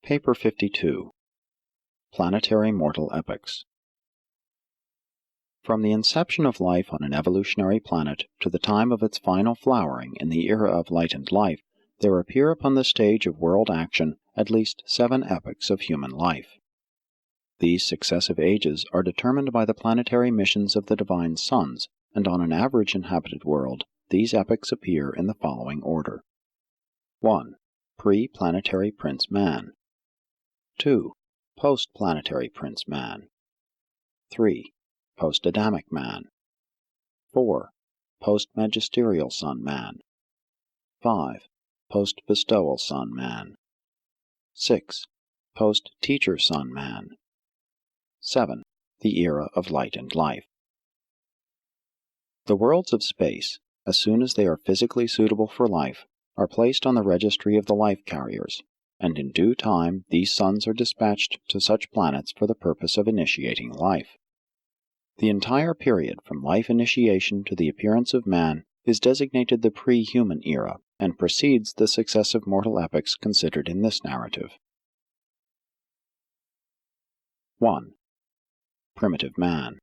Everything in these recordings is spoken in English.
Paper 52. Planetary Mortal Epochs. From the inception of life on an evolutionary planet to the time of its final flowering in the era of light and life, there appear upon the stage of world action at least 7 epochs of human life. These successive ages are determined by the planetary missions of the divine sons, and on an average inhabited world, these epochs appear in the following order. 1. Pre-planetary Prince Man. 2. Post-planetary Prince Man. 3. PostAdamic Man. 4. Post-magisterial Sun Man. 5. Post-bestowal Sun Man. 6. Post-teacher Sun Man. 7. The era of light and life. The worlds of space, as soon as they are physically suitable for life, are placed on the registry of the life carriers, and in due time these suns are dispatched to such planets for the purpose of initiating life. The entire period from life initiation to the appearance of man is designated the pre-human era, and precedes the successive mortal epochs considered in this narrative. 1. Primitive Man.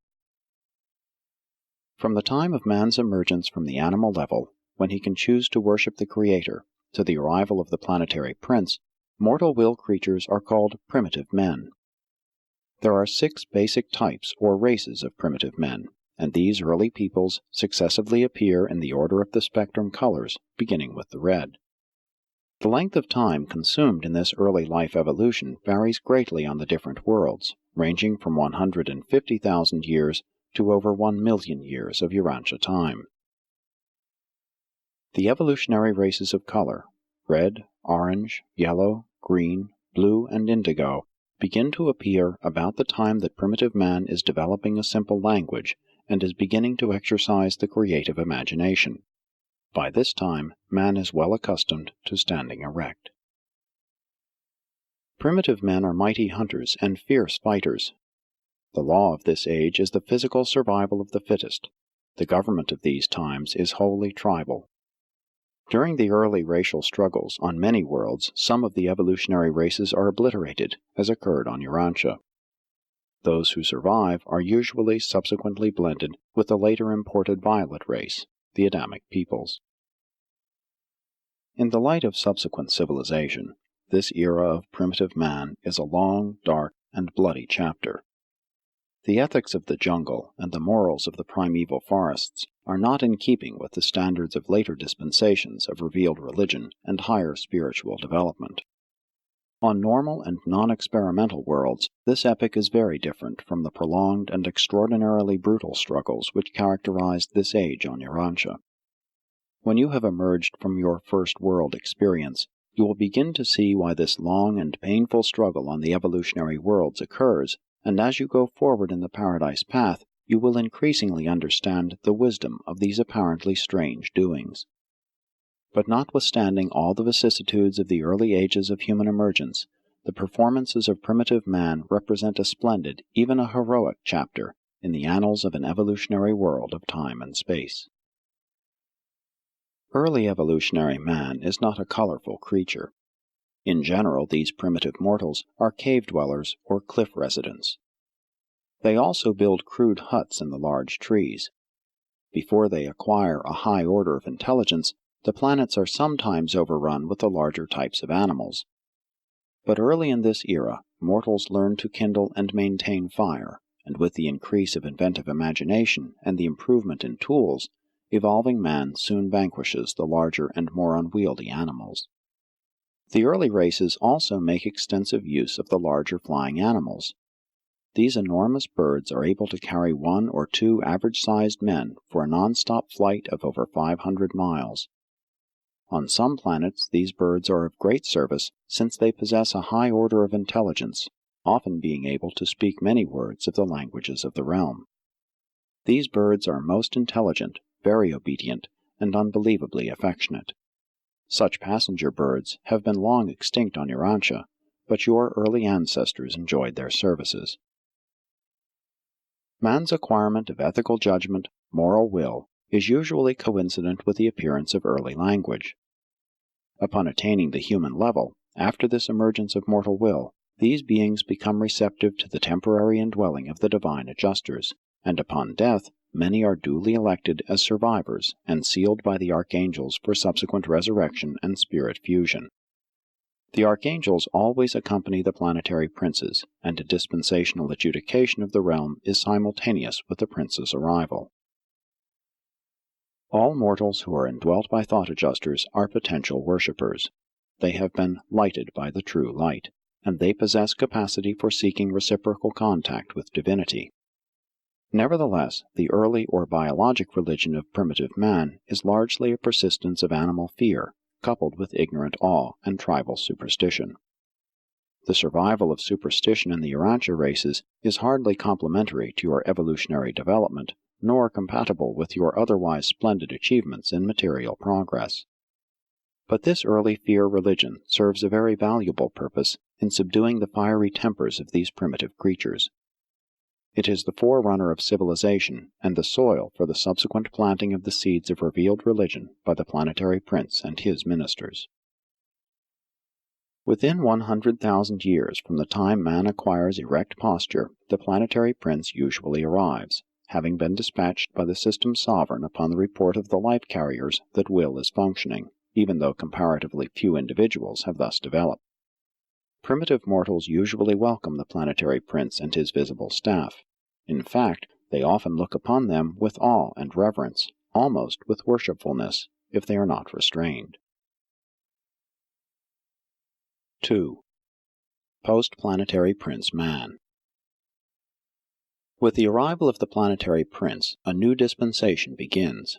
From the time of man's emergence from the animal level, when he can choose to worship the Creator, to the arrival of the planetary prince, mortal will creatures are called primitive men. There are 6 basic types or races of primitive men, and these early peoples successively appear in the order of the spectrum colors, beginning with the red. The length of time consumed in this early life evolution varies greatly on the different worlds, ranging from 150,000 years to over 1 million years of Urantia time. The evolutionary races of color, red, orange, yellow, green, blue, and indigo, begin to appear about the time that primitive man is developing a simple language and is beginning to exercise the creative imagination. By this time, man is well accustomed to standing erect. Primitive men are mighty hunters and fierce fighters. The law of this age is the physical survival of the fittest. The government of these times is wholly tribal. During the early racial struggles on many worlds, some of the evolutionary races are obliterated, as occurred on Urantia. Those who survive are usually subsequently blended with the later imported violet race, the Adamic peoples. In the light of subsequent civilization, this era of primitive man is a long, dark, and bloody chapter. The ethics of the jungle and the morals of the primeval forests are not in keeping with the standards of later dispensations of revealed religion and higher spiritual development. On normal and non-experimental worlds, this epoch is very different from the prolonged and extraordinarily brutal struggles which characterized this age on Urantia. When you have emerged from your first world experience, you will begin to see why this long and painful struggle on the evolutionary worlds occurs, and as you go forward in the paradise path, you will increasingly understand the wisdom of these apparently strange doings. But notwithstanding all the vicissitudes of the early ages of human emergence, the performances of primitive man represent a splendid, even a heroic chapter in the annals of an evolutionary world of time and space. Early evolutionary man is not a colorful creature. In general, these primitive mortals are cave dwellers or cliff residents. They also build crude huts in the large trees. Before they acquire a high order of intelligence, the planets are sometimes overrun with the larger types of animals. But early in this era, mortals learn to kindle and maintain fire, and with the increase of inventive imagination and the improvement in tools, evolving man soon vanquishes the larger and more unwieldy animals. The early races also make extensive use of the larger flying animals. These enormous birds are able to carry 1 or 2 average-sized men for a non-stop flight of over 500 miles. On some planets, these birds are of great service since they possess a high order of intelligence, often being able to speak many words of the languages of the realm. These birds are most intelligent, very obedient, and unbelievably affectionate. Such passenger birds have been long extinct on Urantia, but your early ancestors enjoyed their services. Man's acquirement of ethical judgment, moral will, is usually coincident with the appearance of early language. Upon attaining the human level, After this emergence of mortal will, these beings become receptive to the temporary indwelling of the divine adjusters, and upon death, many are duly elected as survivors and sealed by the archangels for subsequent resurrection and spirit fusion. The archangels always accompany the planetary princes, and a dispensational adjudication of the realm is simultaneous with the prince's arrival. All mortals who are indwelt by thought adjusters are potential worshippers. They have been lighted by the true light, and they possess capacity for seeking reciprocal contact with divinity. Nevertheless, the early or biologic religion of primitive man is largely a persistence of animal fear, coupled with ignorant awe and tribal superstition. The survival of superstition in the Urantia races is hardly complementary to your evolutionary development, nor compatible with your otherwise splendid achievements in material progress. But this early fear religion serves a very valuable purpose in subduing the fiery tempers of these primitive creatures. It is the forerunner of civilization and the soil for the subsequent planting of the seeds of revealed religion by the planetary prince and his ministers. Within 100,000 years from the time man acquires erect posture, the planetary prince usually arrives, having been dispatched by the system's sovereign upon the report of the light carriers that will is functioning, even though comparatively few individuals have thus developed. Primitive mortals usually welcome the planetary prince and his visible staff. In fact, they often look upon them with awe and reverence, almost with worshipfulness, if they are not restrained. 2. Post-planetary prince man. With the arrival of the planetary prince, a new dispensation begins.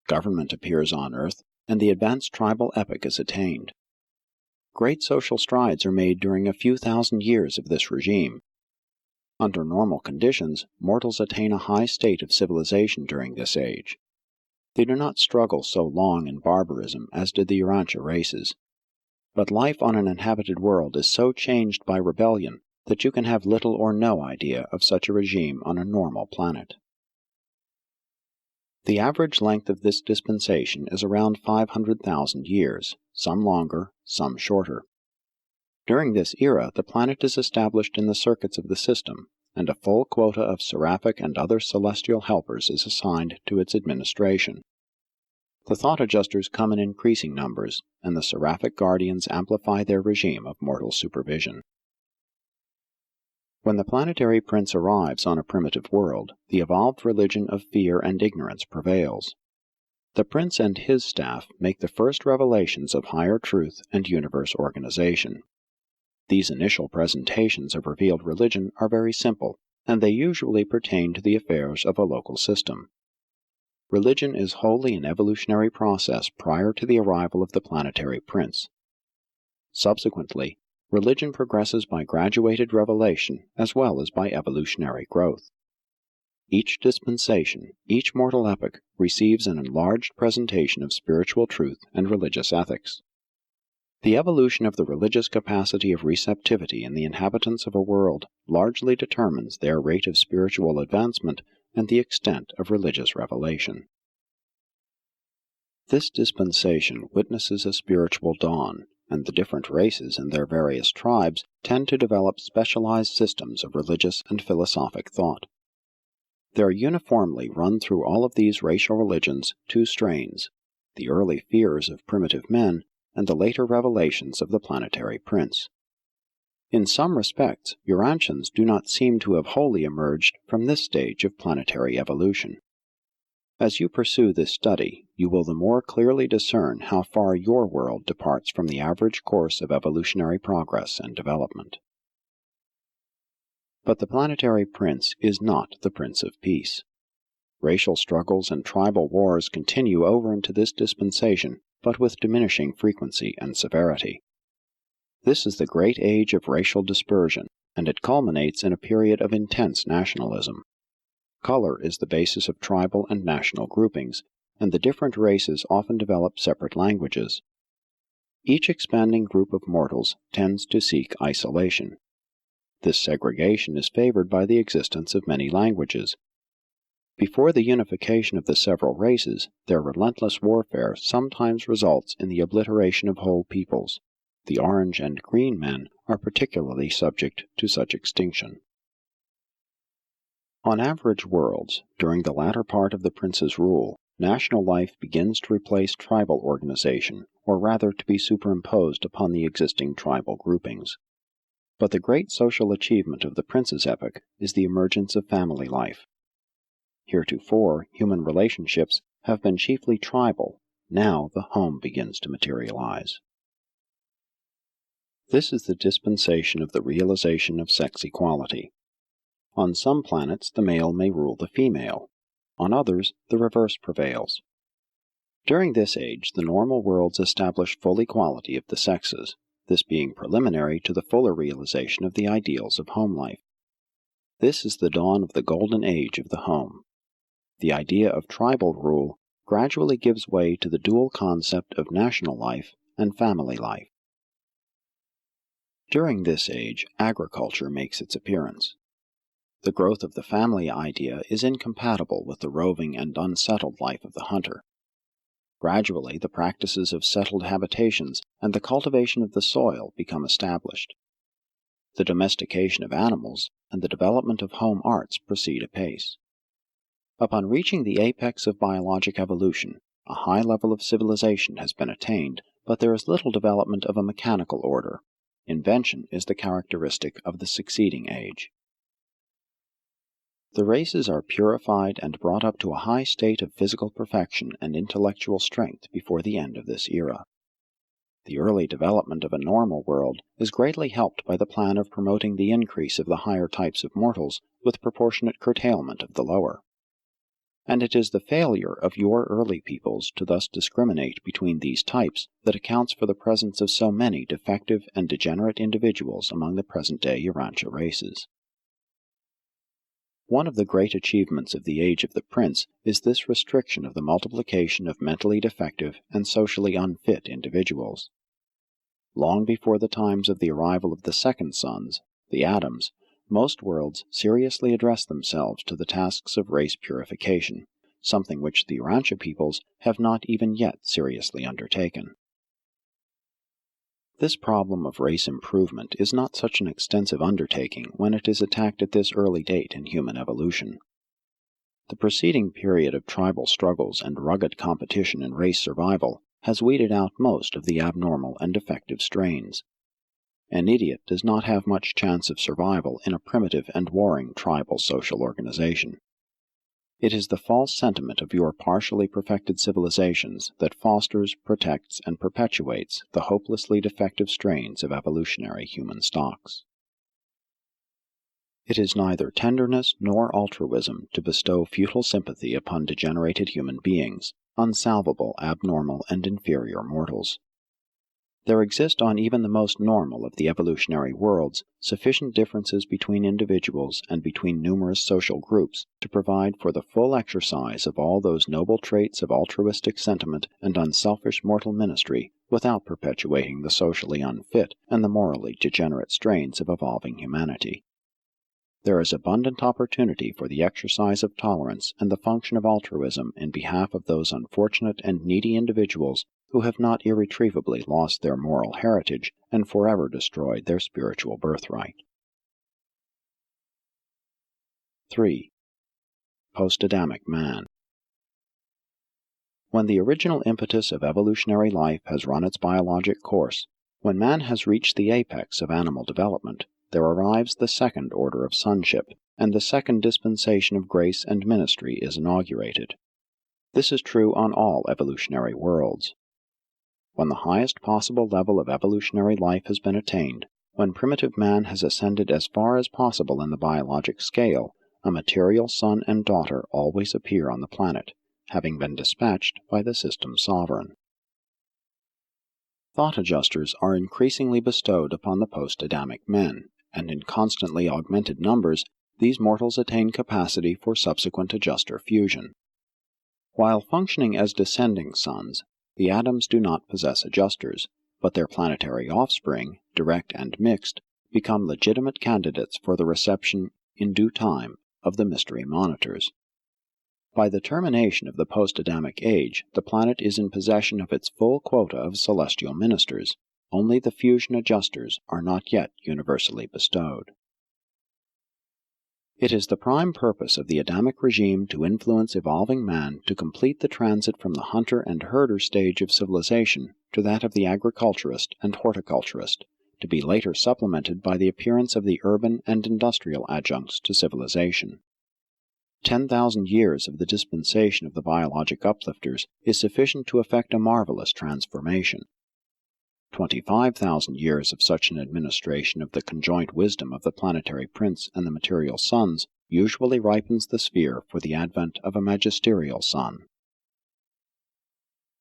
Government appears on Earth, and the advanced tribal epoch is attained. Great social strides are made during a few thousand years of this regime. Under normal conditions, mortals attain a high state of civilization during this age. They do not struggle so long in barbarism as did the Urantia races. But life on an inhabited world is so changed by rebellion that you can have little or no idea of such a regime on a normal planet. The average length of this dispensation is around 500,000 years, some longer, some shorter. During this era, the planet is established in the circuits of the system, and a full quota of seraphic and other celestial helpers is assigned to its administration. The thought adjusters come in increasing numbers, and the seraphic guardians amplify their regime of mortal supervision. When the planetary prince arrives on a primitive world, the evolved religion of fear and ignorance prevails. The prince and his staff make the first revelations of higher truth and universe organization. These initial presentations of revealed religion are very simple, and they usually pertain to the affairs of a local system. Religion is wholly an evolutionary process prior to the arrival of the planetary prince. Subsequently, religion progresses by graduated revelation as well as by evolutionary growth. Each dispensation, each mortal epoch, receives an enlarged presentation of spiritual truth and religious ethics. The evolution of the religious capacity of receptivity in the inhabitants of a world largely determines their rate of spiritual advancement and the extent of religious revelation. This dispensation witnesses a spiritual dawn, and the different races and their various tribes tend to develop specialized systems of religious and philosophic thought. There are uniformly run through all of these racial religions two strains, the early fears of primitive men and the later revelations of the planetary prince. In some respects, Urantians do not seem to have wholly emerged from this stage of planetary evolution. As you pursue this study, you will the more clearly discern how far your world departs from the average course of evolutionary progress and development. But the planetary prince is not the Prince of Peace. Racial struggles and tribal wars continue over into this dispensation, but with diminishing frequency and severity. This is the great age of racial dispersion, and it culminates in a period of intense nationalism. Color is the basis of tribal and national groupings, and the different races often develop separate languages. Each expanding group of mortals tends to seek isolation. This segregation is favored by the existence of many languages. Before the unification of the several races, their relentless warfare sometimes results in the obliteration of whole peoples. The orange and green men are particularly subject to such extinction. On average worlds, during the latter part of the prince's rule, national life begins to replace tribal organization, or rather to be superimposed upon the existing tribal groupings. But the great social achievement of the prince's epoch is the emergence of family life. Heretofore, human relationships have been chiefly tribal. Now the home begins to materialize. This is the dispensation of the realization of sex equality. On some planets, the male may rule the female. On others, the reverse prevails. During this age, the normal worlds establish full equality of the sexes, this being preliminary to the fuller realization of the ideals of home life. This is the dawn of the golden age of the home. The idea of tribal rule gradually gives way to the dual concept of national life and family life. During this age, agriculture makes its appearance. The growth of the family idea is incompatible with the roving and unsettled life of the hunter. Gradually, the practices of settled habitations and the cultivation of the soil become established. The domestication of animals and the development of home arts proceed apace. Upon reaching the apex of biologic evolution, a high level of civilization has been attained, but there is little development of a mechanical order. Invention is the characteristic of the succeeding age. The races are purified and brought up to a high state of physical perfection and intellectual strength before the end of this era. The early development of a normal world is greatly helped by the plan of promoting the increase of the higher types of mortals with proportionate curtailment of the lower. And it is the failure of your early peoples to thus discriminate between these types that accounts for the presence of so many defective and degenerate individuals among the present-day Urantia races. One of the great achievements of the age of the prince is this restriction of the multiplication of mentally defective and socially unfit individuals. Long before the times of the arrival of the second sons, the Adams, most worlds seriously address themselves to the tasks of race purification, something which the Urantia peoples have not even yet seriously undertaken. This problem of race improvement is not such an extensive undertaking when it is attacked at this early date in human evolution. The preceding period of tribal struggles and rugged competition in race survival has weeded out most of the abnormal and defective strains. An idiot does not have much chance of survival in a primitive and warring tribal social organization. It is the false sentiment of your partially perfected civilizations that fosters, protects, and perpetuates the hopelessly defective strains of evolutionary human stocks. It is neither tenderness nor altruism to bestow futile sympathy upon degenerated human beings, unsalvable, abnormal, and inferior mortals. There exist on even the most normal of the evolutionary worlds sufficient differences between individuals and between numerous social groups to provide for the full exercise of all those noble traits of altruistic sentiment and unselfish mortal ministry without perpetuating the socially unfit and the morally degenerate strains of evolving humanity. There is abundant opportunity for the exercise of tolerance and the function of altruism in behalf of those unfortunate and needy individuals who have not irretrievably lost their moral heritage and forever destroyed their spiritual birthright. 3. PostAdamic man. When the original impetus of evolutionary life has run its biologic course, when man has reached the apex of animal development, there arrives the second order of sonship, and the second dispensation of grace and ministry is inaugurated. This is true on all evolutionary worlds. When the highest possible level of evolutionary life has been attained, when primitive man has ascended as far as possible in the biologic scale, a material son and daughter always appear on the planet, having been dispatched by the system's sovereign. Thought adjusters are increasingly bestowed upon the post-Adamic men, and in constantly augmented numbers, these mortals attain capacity for subsequent adjuster fusion. While functioning as descending sons, the Adams do not possess adjusters, but their planetary offspring, direct and mixed, become legitimate candidates for the reception, in due time, of the mystery monitors. By the termination of the post-Adamic age, the planet is in possession of its full quota of celestial ministers, only the fusion adjusters are not yet universally bestowed. It is the prime purpose of the Adamic regime to influence evolving man to complete the transit from the hunter and herder stage of civilization to that of the agriculturist and horticulturist, to be later supplemented by the appearance of the urban and industrial adjuncts to civilization. 10,000 years of the dispensation of the biologic uplifters is sufficient to effect a marvelous transformation. 25,000 years of such an administration of the conjoint wisdom of the planetary prince and the material sons usually ripens the sphere for the advent of a magisterial son.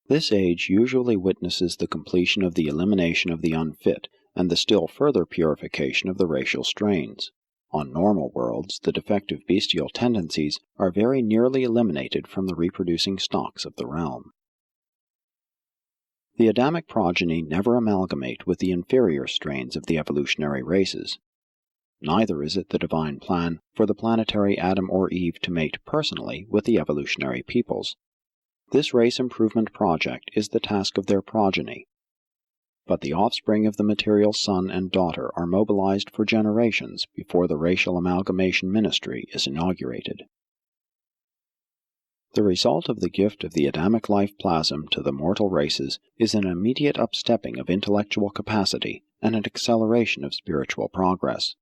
This age usually witnesses the completion of the elimination of the unfit and the still further purification of the racial strains. On normal worlds, the defective bestial tendencies are very nearly eliminated from the reproducing stocks of the realm. The Adamic progeny never amalgamate with the inferior strains of the evolutionary races. Neither is it the divine plan for the planetary Adam or Eve to mate personally with the evolutionary peoples. This race improvement project is the task of their progeny. But the offspring of the material son and daughter are mobilized for generations before the racial amalgamation ministry is inaugurated. The result of the gift of the Adamic life plasm to the mortal races is an immediate upstepping of intellectual capacity and an acceleration of spiritual progress.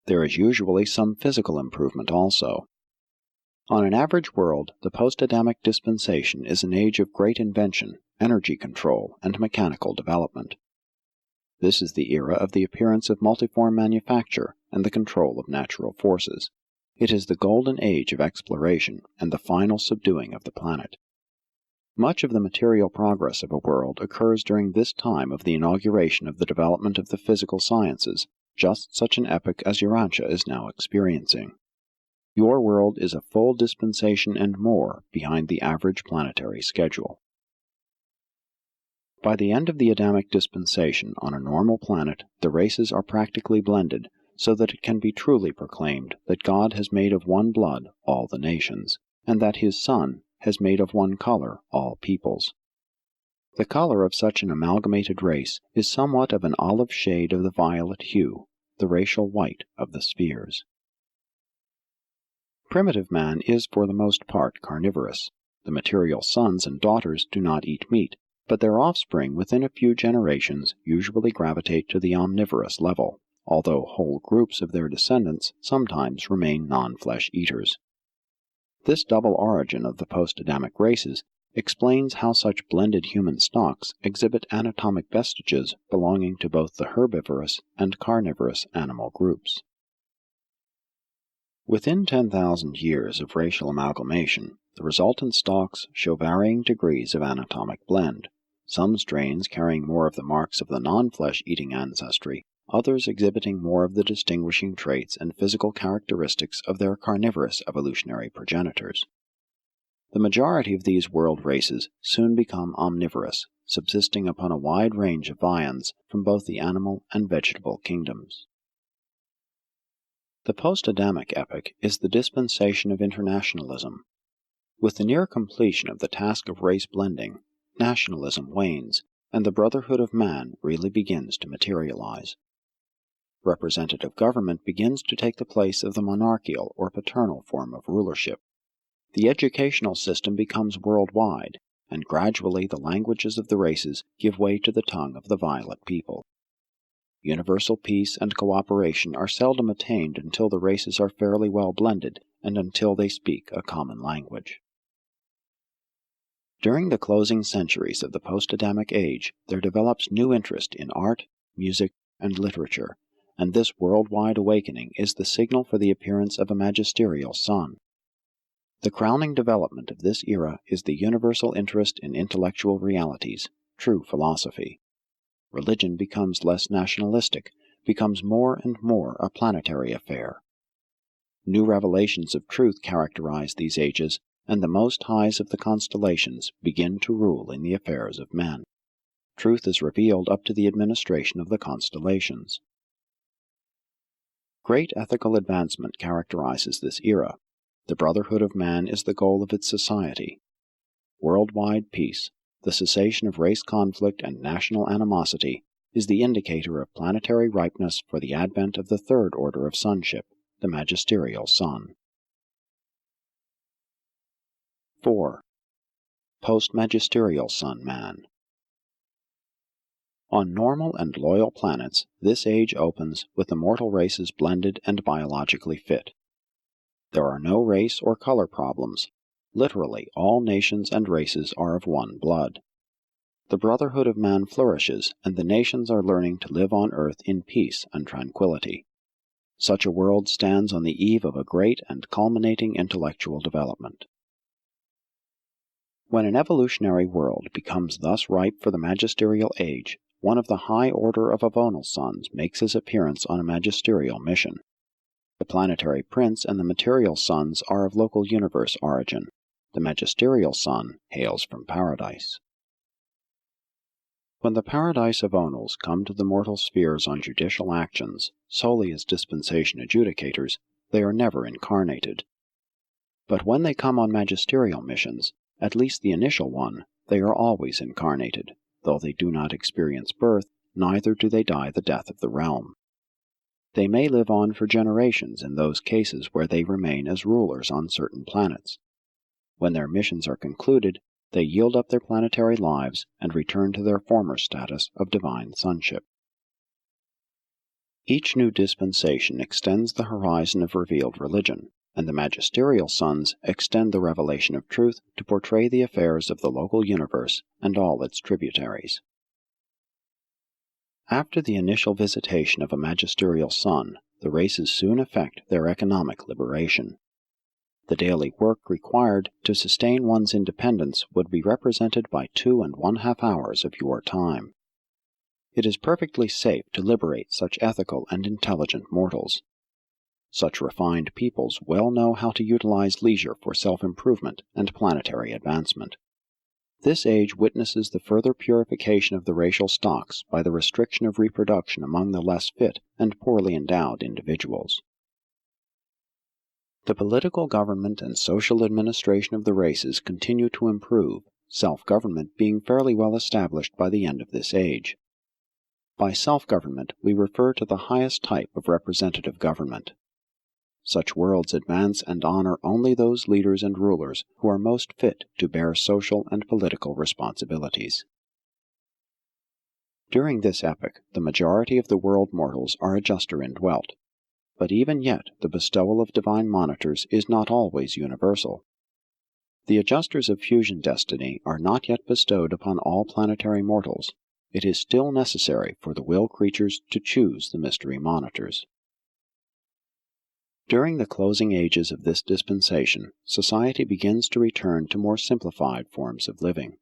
There is usually some physical improvement also. On an average world, the post-Adamic dispensation is an age of great invention, energy control, and mechanical development. This is the era of the appearance of multiform manufacture and the control of natural forces. It is the golden age of exploration and the final subduing of the planet. Much of the material progress of a world occurs during this time of the inauguration of the development of the physical sciences, just such an epoch as Urantia is now experiencing. Your world is a full dispensation and more behind the average planetary schedule. By the end of the Adamic dispensation on a normal planet, the races are practically blended, so that it can be truly proclaimed that God has made of one blood all the nations, and that His Son has made of one color all peoples. The color of such an amalgamated race is somewhat of an olive shade of the violet hue, the racial white of the spheres. Primitive man is for the most part carnivorous. The material sons and daughters do not eat meat, but their offspring within a few generations usually gravitate to the omnivorous level, although whole groups of their descendants sometimes remain non-flesh eaters. This double origin of the post-Adamic races explains how such blended human stocks exhibit anatomic vestiges belonging to both the herbivorous and carnivorous animal groups. Within 10,000 years of racial amalgamation, the resultant stocks show varying degrees of anatomic blend, some strains carrying more of the marks of the non-flesh-eating ancestry, others exhibiting more of the distinguishing traits and physical characteristics of their carnivorous evolutionary progenitors. The majority of these world races soon become omnivorous, subsisting upon a wide range of viands from both the animal and vegetable kingdoms. The post-Adamic epoch is the dispensation of internationalism. With the near completion of the task of race blending, nationalism wanes, and the brotherhood of man really begins to materialize. Representative government begins to take the place of the monarchical or paternal form of rulership. The educational system becomes worldwide, and gradually the languages of the races give way to the tongue of the violet people. Universal peace and cooperation are seldom attained until the races are fairly well blended and until they speak a common language. During the closing centuries of the post-Adamic age, there develops new interest in art, music, and literature, and this worldwide awakening is the signal for the appearance of a magisterial son. The crowning development of this era is the universal interest in intellectual realities, true philosophy. Religion becomes less nationalistic, becomes more and more a planetary affair. New revelations of truth characterize these ages, and the most highs of the constellations begin to rule in the affairs of men. Truth is revealed up to the administration of the constellations. Great ethical advancement characterizes this era. The brotherhood of man is the goal of its society. Worldwide peace, the cessation of race conflict and national animosity, is the indicator of planetary ripeness for the advent of the third order of sonship, the Magisterial Sun. 4. Post-Magisterial Sun Man. On normal and loyal planets, this age opens with the mortal races blended and biologically fit. There are no race or color problems. Literally, all nations and races are of one blood. The brotherhood of man flourishes, and the nations are learning to live on Earth in peace and tranquility. Such a world stands on the eve of a great and culminating intellectual development. When an evolutionary world becomes thus ripe for the magisterial age, one of the high order of avonal suns makes his appearance on a magisterial mission. The planetary prince and the material suns are of local universe origin. The magisterial sun hails from paradise. When the paradise avonals come to the mortal spheres on judicial actions, solely as dispensation adjudicators, they are never incarnated. But when they come on magisterial missions, at least the initial one, they are always incarnated. Though they do not experience birth, neither do they die the death of the realm. They may live on for generations in those cases where they remain as rulers on certain planets. When their missions are concluded, they yield up their planetary lives and return to their former status of divine sonship. Each new dispensation extends the horizon of revealed religion, and the magisterial suns extend the revelation of truth to portray the affairs of the local universe and all its tributaries. After the initial visitation of a magisterial sun, the races soon effect their economic liberation. The daily work required to sustain one's independence would be represented by 2½ hours of your time. It is perfectly safe to liberate such ethical and intelligent mortals. Such refined peoples well know how to utilize leisure for self-improvement and planetary advancement. This age witnesses the further purification of the racial stocks by the restriction of reproduction among the less fit and poorly endowed individuals. The political government and social administration of the races continue to improve, self-government being fairly well established by the end of this age. By self-government we refer to the highest type of representative government. Such worlds advance and honor only those leaders and rulers who are most fit to bear social and political responsibilities. During this epoch, the majority of the world mortals are adjuster indwelt. But even yet, the bestowal of divine monitors is not always universal. The adjusters of fusion destiny are not yet bestowed upon all planetary mortals. It is still necessary for the will creatures to choose the mystery monitors. During the closing ages of this dispensation, society begins to return to more simplified forms of living.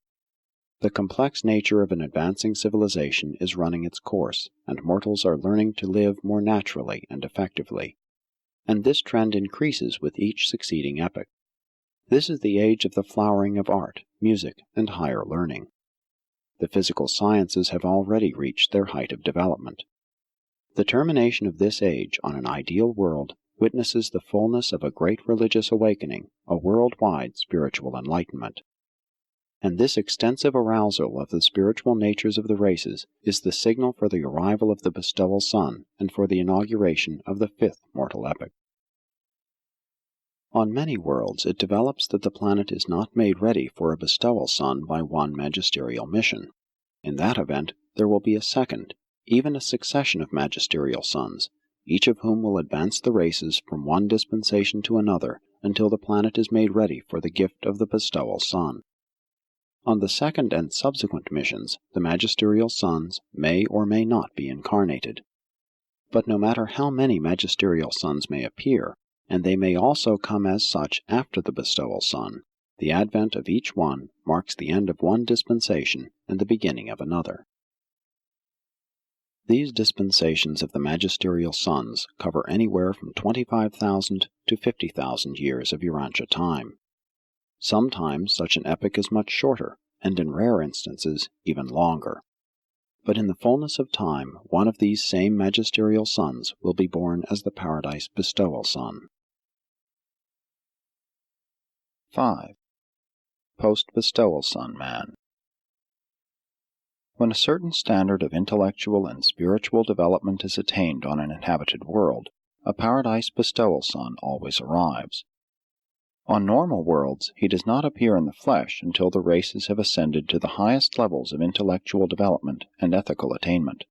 The complex nature of an advancing civilization is running its course, and mortals are learning to live more naturally and effectively. And this trend increases with each succeeding epoch. This is the age of the flowering of art, music, and higher learning. The physical sciences have already reached their height of development. The termination of this age on an ideal world witnesses the fullness of a great religious awakening, a worldwide spiritual enlightenment. And this extensive arousal of the spiritual natures of the races is the signal for the arrival of the bestowal sun and for the inauguration of the fifth mortal epoch. On many worlds it develops that the planet is not made ready for a bestowal sun by one magisterial mission. In that event, there will be a second, even a succession of magisterial suns, each of whom will advance the races from one dispensation to another until the planet is made ready for the gift of the bestowal sun. On the second and subsequent missions, the magisterial suns may or may not be incarnated. But no matter how many magisterial suns may appear, and they may also come as such after the bestowal sun, the advent of each one marks the end of one dispensation and the beginning of another. These dispensations of the magisterial suns cover anywhere from 25,000 to 50,000 years of Urantia time. Sometimes such an epoch is much shorter, and in rare instances even longer. But in the fullness of time, one of these same magisterial suns will be born as the paradise bestowal sun. 5. Post-bestowal sun man. When a certain standard of intellectual and spiritual development is attained on an inhabited world, a paradise bestowal son always arrives. On normal worlds, he does not appear in the flesh until the races have ascended to the highest levels of intellectual development and ethical attainment.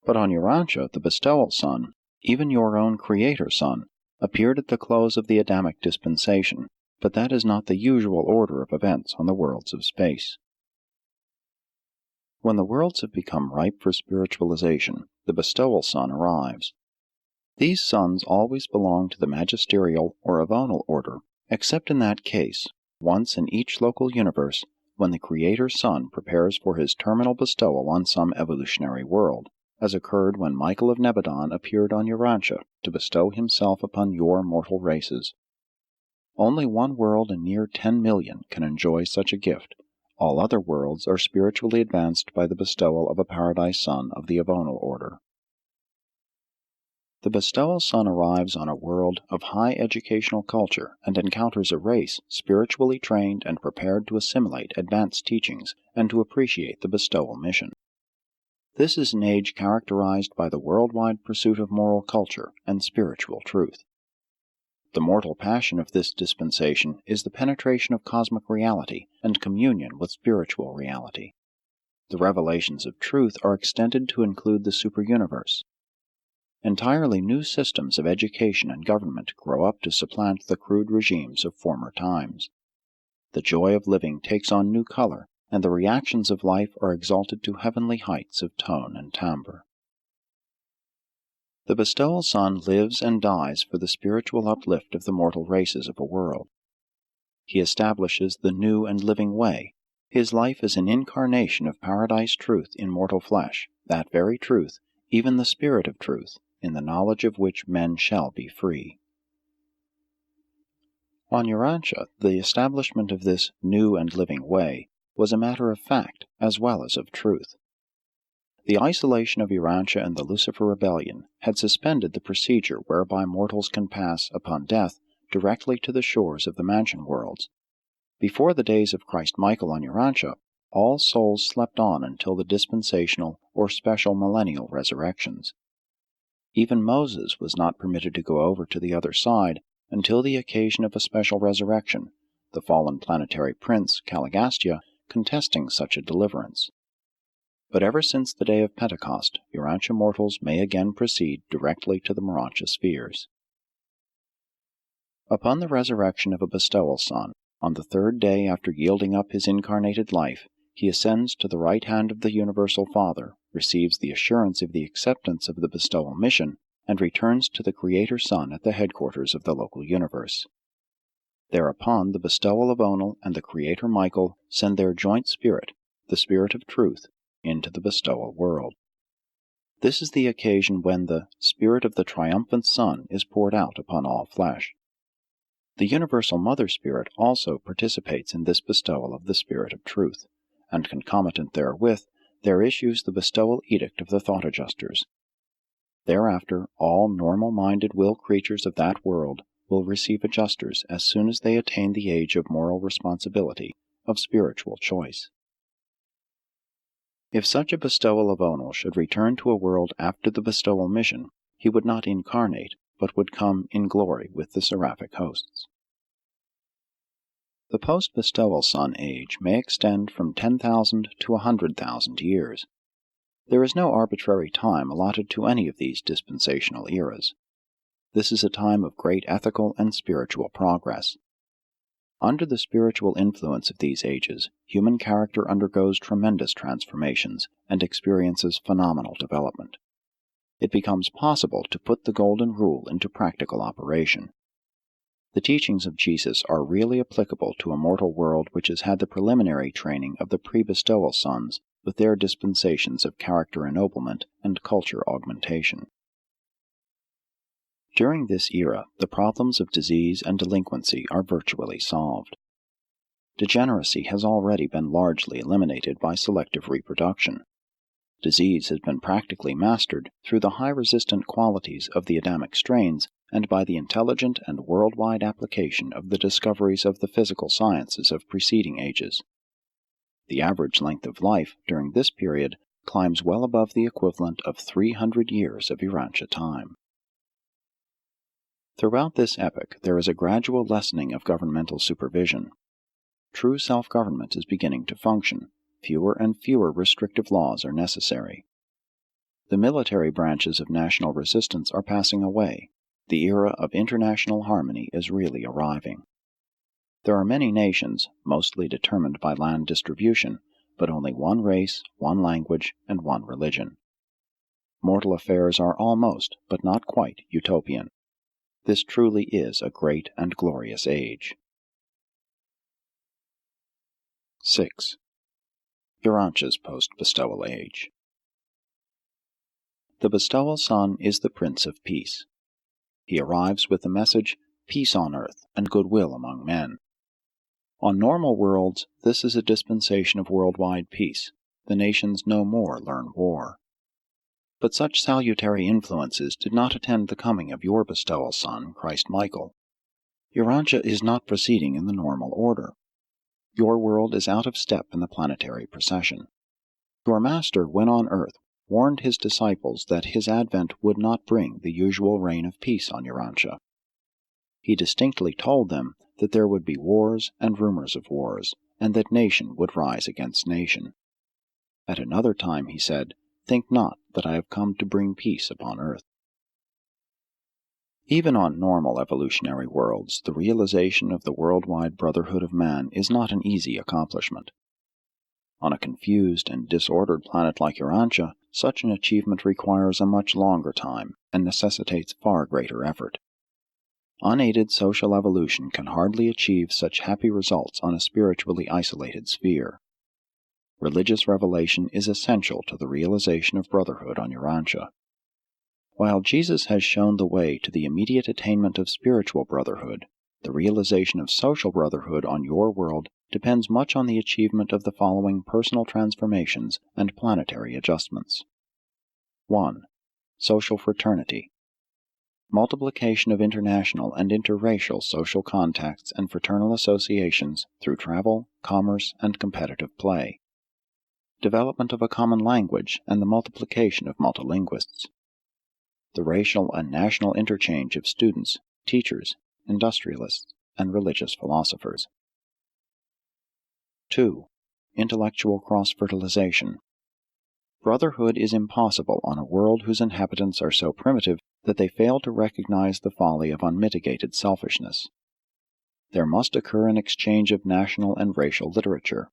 But on Urantia, the bestowal son, even your own creator son, appeared at the close of the Adamic dispensation, but that is not the usual order of events on the worlds of space. When the worlds have become ripe for spiritualization, the bestowal son arrives. These sons always belong to the Magisterial or Avonal order, except in that case, once in each local universe, when the Creator Son prepares for his terminal bestowal on some evolutionary world, as occurred when Michael of Nebadon appeared on Urantia to bestow himself upon your mortal races. Only one world in near 10 million can enjoy such a gift. All other worlds are spiritually advanced by the bestowal of a paradise son of the Avonal order. The bestowal son arrives on a world of high educational culture and encounters a race spiritually trained and prepared to assimilate advanced teachings and to appreciate the bestowal mission. This is an age characterized by the worldwide pursuit of moral culture and spiritual truth. The mortal passion of this dispensation is the penetration of cosmic reality and communion with spiritual reality. The revelations of truth are extended to include the superuniverse. Entirely new systems of education and government grow up to supplant the crude regimes of former times. The joy of living takes on new color, and the reactions of life are exalted to heavenly heights of tone and timbre. The bestowal son lives and dies for the spiritual uplift of the mortal races of a world. He establishes the new and living way. His life is an incarnation of paradise truth in mortal flesh, that very truth, even the spirit of truth, in the knowledge of which men shall be free. On Urantia, the establishment of this new and living way was a matter of fact as well as of truth. The isolation of Urantia and the Lucifer rebellion had suspended the procedure whereby mortals can pass, upon death, directly to the shores of the mansion worlds. Before the days of Christ Michael on Urantia, all souls slept on until the dispensational or special millennial resurrections. Even Moses was not permitted to go over to the other side until the occasion of a special resurrection, the fallen planetary prince, Caligastia, contesting such a deliverance. But ever since the day of Pentecost, Urantia mortals may again proceed directly to the Morantia spheres. Upon the resurrection of a bestowal son, on the third day after yielding up his incarnated life, he ascends to the right hand of the Universal Father, receives the assurance of the acceptance of the bestowal mission, and returns to the Creator Son at the headquarters of the local universe. Thereupon the bestowal of Onal and the Creator Michael send their joint spirit, the Spirit of Truth, into the bestowal world. This is the occasion when the Spirit of the triumphant Son is poured out upon all flesh. The Universal Mother Spirit also participates in this bestowal of the Spirit of Truth, and concomitant therewith, there issues the bestowal edict of the Thought Adjusters. Thereafter, all normal-minded will creatures of that world will receive adjusters as soon as they attain the age of moral responsibility, of spiritual choice. If such a bestowal of Onal should return to a world after the bestowal mission, he would not incarnate, but would come in glory with the seraphic hosts. The post-bestowal son age may extend from 10,000 to 100,000 years. There is no arbitrary time allotted to any of these dispensational eras. This is a time of great ethical and spiritual progress. Under the spiritual influence of these ages, human character undergoes tremendous transformations and experiences phenomenal development. It becomes possible to put the Golden Rule into practical operation. The teachings of Jesus are really applicable to a mortal world which has had the preliminary training of the pre-bestowal sons with their dispensations of character ennoblement and culture augmentation. During this era, the problems of disease and delinquency are virtually solved. Degeneracy has already been largely eliminated by selective reproduction. Disease has been practically mastered through the high-resistant qualities of the Adamic strains and by the intelligent and worldwide application of the discoveries of the physical sciences of preceding ages. The average length of life during this period climbs well above the equivalent of 300 years of Urantia time. Throughout this epoch, there is a gradual lessening of governmental supervision. True self-government is beginning to function. Fewer and fewer restrictive laws are necessary. The military branches of national resistance are passing away. The era of international harmony is really arriving. There are many nations, mostly determined by land distribution, but only one race, one language, and one religion. Mortal affairs are almost, but not quite, utopian. This truly is a great and glorious age. 6. Urantia's post-bestowal age. The bestowal son is the Prince of Peace. He arrives with the message, peace on earth and goodwill among men. On normal worlds, this is a dispensation of worldwide peace. The nations no more learn war. But such salutary influences did not attend the coming of your bestowal son, Christ Michael. Urantia is not proceeding in the normal order. Your world is out of step in the planetary procession. Your master, when on earth, warned his disciples that his advent would not bring the usual reign of peace on Urantia. He distinctly told them that there would be wars and rumors of wars, and that nation would rise against nation. At another time he said, "Think not that I have come to bring peace upon earth." Even on normal evolutionary worlds, the realization of the worldwide brotherhood of man is not an easy accomplishment. On a confused and disordered planet like Urantia, such an achievement requires a much longer time and necessitates far greater effort. Unaided social evolution can hardly achieve such happy results on a spiritually isolated sphere. Religious revelation is essential to the realization of brotherhood on Urantia. While Jesus has shown the way to the immediate attainment of spiritual brotherhood, the realization of social brotherhood on your world depends much on the achievement of the following personal transformations and planetary adjustments. 1. Social fraternity. Multiplication of international and interracial social contacts and fraternal associations through travel, commerce, and competitive play. Development of a common language and the multiplication of multilinguists. The racial and national interchange of students, teachers, industrialists, and religious philosophers. 2. Intellectual cross-fertilization. Brotherhood is impossible on a world whose inhabitants are so primitive that they fail to recognize the folly of unmitigated selfishness. There must occur an exchange of national and racial literature.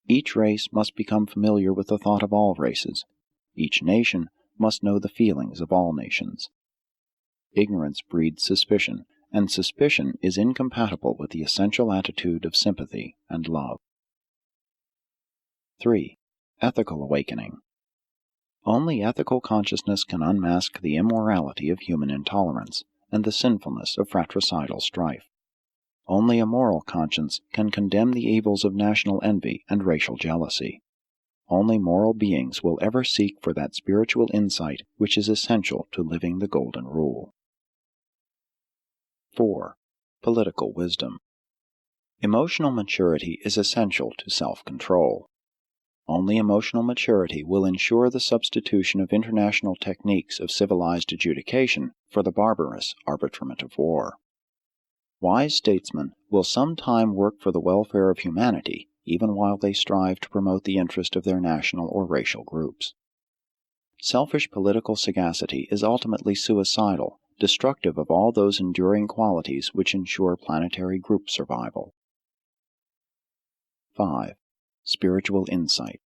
Each race must become familiar with the thought of all races. Each nation must know the feelings of all nations. Ignorance breeds suspicion, and suspicion is incompatible with the essential attitude of sympathy and love. 3. Ethical awakening. Only ethical consciousness can unmask the immorality of human intolerance and the sinfulness of fratricidal strife. Only a moral conscience can condemn the evils of national envy and racial jealousy. Only moral beings will ever seek for that spiritual insight which is essential to living the Golden Rule. 4. Political wisdom. Emotional maturity is essential to self-control. Only emotional maturity will ensure the substitution of international techniques of civilized adjudication for the barbarous arbitrament of war. Wise statesmen will sometime work for the welfare of humanity, even while they strive to promote the interest of their national or racial groups. Selfish political sagacity is ultimately suicidal, destructive of all those enduring qualities which ensure planetary group survival. 5. Spiritual insight.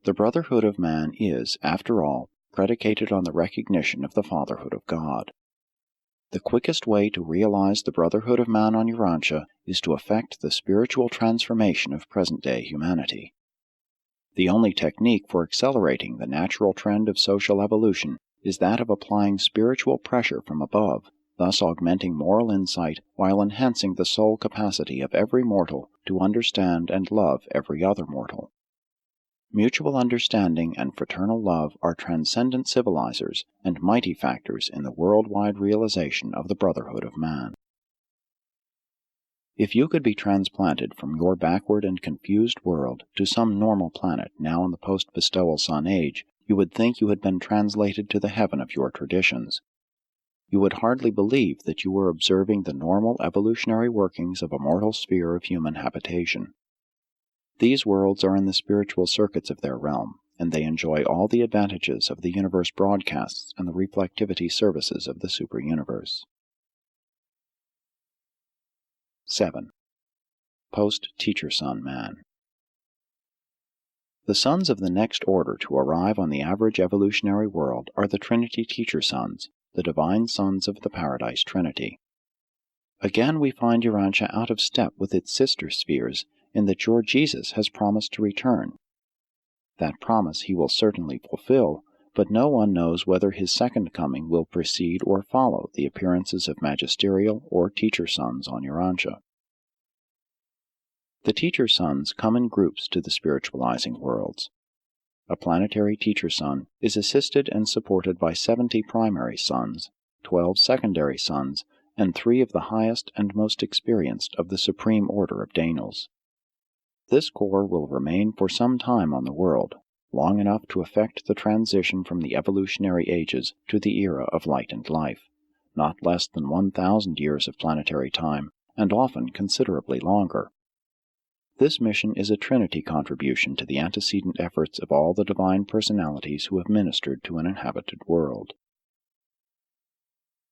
The brotherhood of man is, after all, predicated on the recognition of the fatherhood of God. The quickest way to realize the brotherhood of man on Urantia is to effect the spiritual transformation of present-day humanity. The only technique for accelerating the natural trend of social evolution is that of applying spiritual pressure from above, thus augmenting moral insight while enhancing the soul capacity of every mortal to understand and love every other mortal. Mutual understanding and fraternal love are transcendent civilizers and mighty factors in the worldwide realization of the brotherhood of man. If you could be transplanted from your backward and confused world to some normal planet now in the post-bestowal sun age, you would think you had been translated to the heaven of your traditions. You would hardly believe that you were observing the normal evolutionary workings of a mortal sphere of human habitation. These worlds are in the spiritual circuits of their realm, and they enjoy all the advantages of the universe broadcasts and the reflectivity services of the super-universe. 7. Post-Teacher Sun Man. The sons of the next order to arrive on the average evolutionary world are the Trinity Teacher Sons, the divine sons of the Paradise Trinity. Again we find Urantia out of step with its sister spheres in that your Jesus has promised to return. That promise he will certainly fulfill, but no one knows whether his second coming will precede or follow the appearances of Magisterial or Teacher Sons on Urantia. The Teacher Sons come in groups to the spiritualizing worlds. A planetary Teacher Sun is assisted and supported by 70 primary sons, 12 secondary sons, and 3 of the highest and most experienced of the Supreme Order of Daniels. This corps will remain for some time on the world, long enough to effect the transition from the evolutionary ages to the era of light and life, not less than 1,000 years of planetary time, and often considerably longer. This mission is a Trinity contribution to the antecedent efforts of all the divine personalities who have ministered to an inhabited world.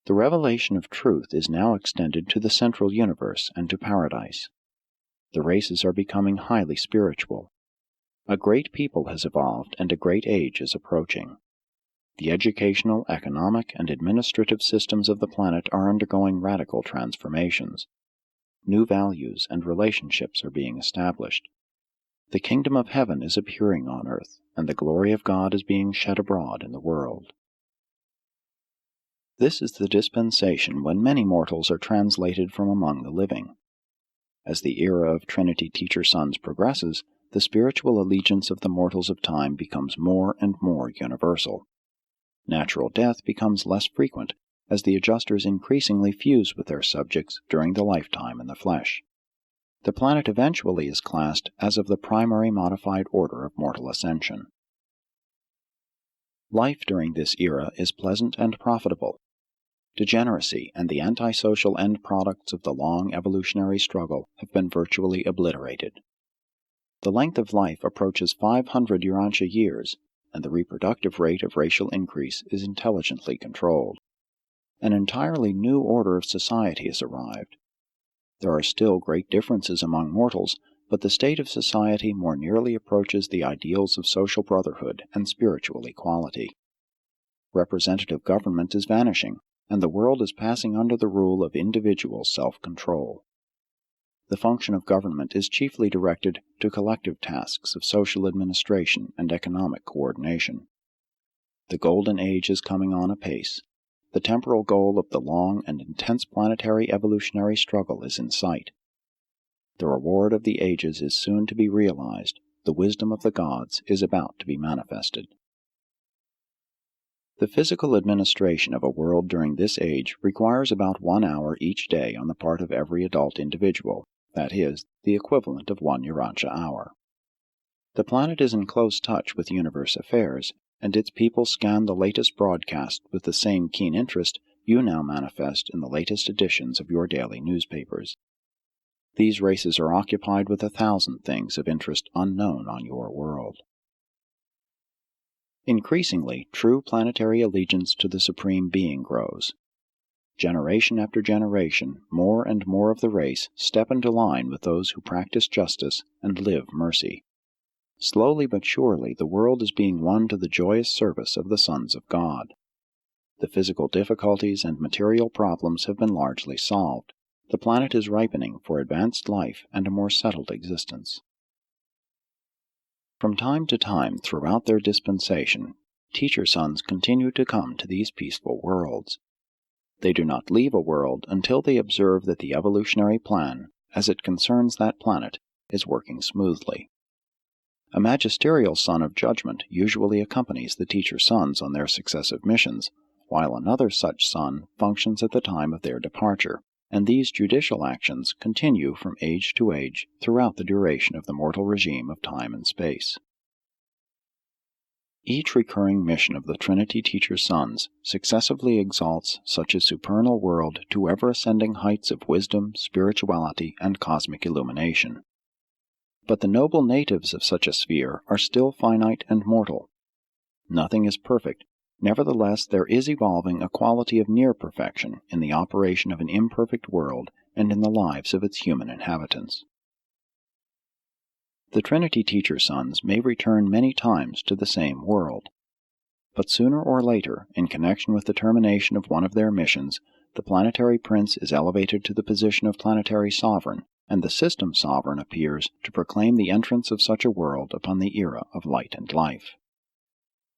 The revelation of truth is now extended to the central universe and to paradise. The races are becoming highly spiritual. A great people has evolved, and a great age is approaching. The educational, economic, and administrative systems of the planet are undergoing radical transformations. New values and relationships are being established. The kingdom of heaven is appearing on earth, and the glory of God is being shed abroad in the world. This is the dispensation when many mortals are translated from among the living. As the era of Trinity Teacher Sons progresses, the spiritual allegiance of the mortals of time becomes more and more universal. Natural death becomes less frequent, as the adjusters increasingly fuse with their subjects during the lifetime in the flesh. The planet eventually is classed as of the primary modified order of mortal ascension. Life during this era is pleasant and profitable. Degeneracy and the antisocial end products of the long evolutionary struggle have been virtually obliterated. The length of life approaches 500 Urantia years, and the reproductive rate of racial increase is intelligently controlled. An entirely new order of society has arrived. There are still great differences among mortals, but the state of society more nearly approaches the ideals of social brotherhood and spiritual equality. Representative government is vanishing, and the world is passing under the rule of individual self-control. The function of government is chiefly directed to collective tasks of social administration and economic coordination. The Golden Age is coming on apace. The temporal goal of the long and intense planetary evolutionary struggle is in sight. The reward of the ages is soon to be realized. The wisdom of the gods is about to be manifested. The physical administration of a world during this age requires about 1 hour each day on the part of every adult individual, that is, the equivalent of 1 Urantia hour. The planet is in close touch with universe affairs, and its people scan the latest broadcast with the same keen interest you now manifest in the latest editions of your daily newspapers. These races are occupied with 1,000 things of interest unknown on your world. Increasingly, true planetary allegiance to the Supreme Being grows. Generation after generation, more and more of the race step into line with those who practice justice and live mercy. Slowly but surely, the world is being won to the joyous service of the sons of God. The physical difficulties and material problems have been largely solved. The planet is ripening for advanced life and a more settled existence. From time to time throughout their dispensation, teacher sons continue to come to these peaceful worlds. They do not leave a world until they observe that the evolutionary plan, as it concerns that planet, is working smoothly. A magisterial son of judgment usually accompanies the teacher sons on their successive missions, while another such son functions at the time of their departure, and these judicial actions continue from age to age throughout the duration of the mortal regime of time and space. Each recurring mission of the Trinity Teacher's sons successively exalts such a supernal world to ever-ascending heights of wisdom, spirituality, and cosmic illumination. But the noble natives of such a sphere are still finite and mortal. Nothing is perfect. Nevertheless, there is evolving a quality of near perfection in the operation of an imperfect world and in the lives of its human inhabitants. The Trinity Teacher's sons may return many times to the same world, but sooner or later, in connection with the termination of one of their missions, the planetary prince is elevated to the position of planetary sovereign, and the system sovereign appears to proclaim the entrance of such a world upon the era of light and life.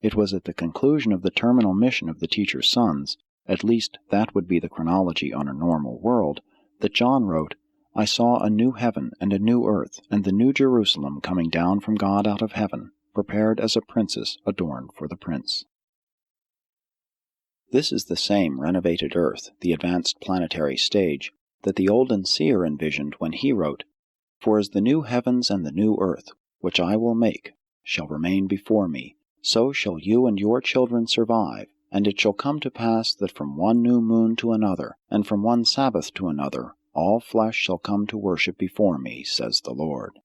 It was at the conclusion of the terminal mission of the Teacher's sons, at least that would be the chronology on a normal world, that John wrote, "I saw a new heaven and a new earth, and the new Jerusalem coming down from God out of heaven, prepared as a princess adorned for the prince." This is the same renovated earth, the advanced planetary stage, that the olden seer envisioned when he wrote, "For as the new heavens and the new earth, which I will make, shall remain before me, so shall you and your children survive, and it shall come to pass that from one new moon to another, and from one Sabbath to another, all flesh shall come to worship before me, says the Lord."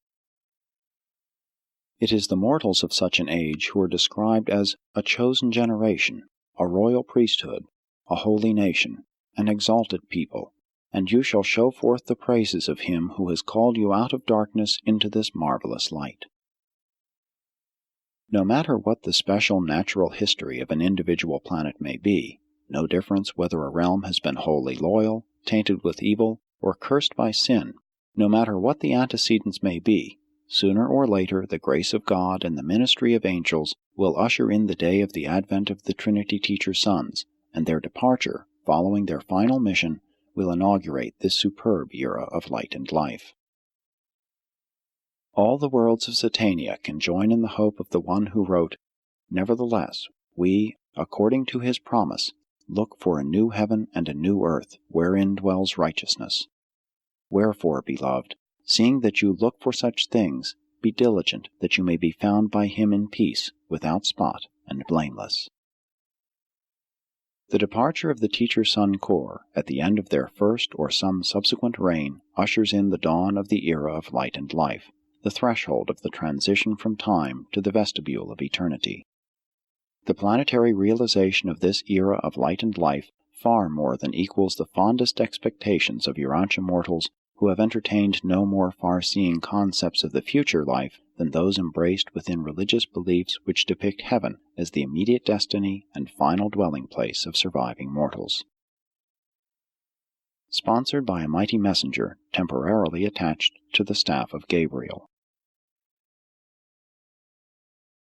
It is the mortals of such an age who are described as a chosen generation, a royal priesthood, a holy nation, an exalted people, and you shall show forth the praises of him who has called you out of darkness into this marvelous light. No matter what the special natural history of an individual planet may be, no difference whether a realm has been wholly loyal, tainted with evil, or cursed by sin, no matter what the antecedents may be, sooner or later the grace of God and the ministry of angels will usher in the day of the advent of the Trinity Teacher's sons, and their departure, following their final mission, will inaugurate this superb era of light and life. All the worlds of Satania can join in the hope of the one who wrote, "Nevertheless, we, according to his promise, look for a new heaven and a new earth, wherein dwells righteousness. Wherefore, beloved, seeing that you look for such things, be diligent that you may be found by him in peace, without spot, and blameless." The departure of the Teacher's Son Corps at the end of their first or some subsequent reign ushers in the dawn of the era of light and life, the threshold of the transition from time to the vestibule of eternity. The planetary realization of this era of light and life far more than equals the fondest expectations of Urantia mortals who have entertained no more far-seeing concepts of the future life than those embraced within religious beliefs which depict heaven as the immediate destiny and final dwelling place of surviving mortals. Sponsored by a mighty messenger temporarily attached to the staff of Gabriel.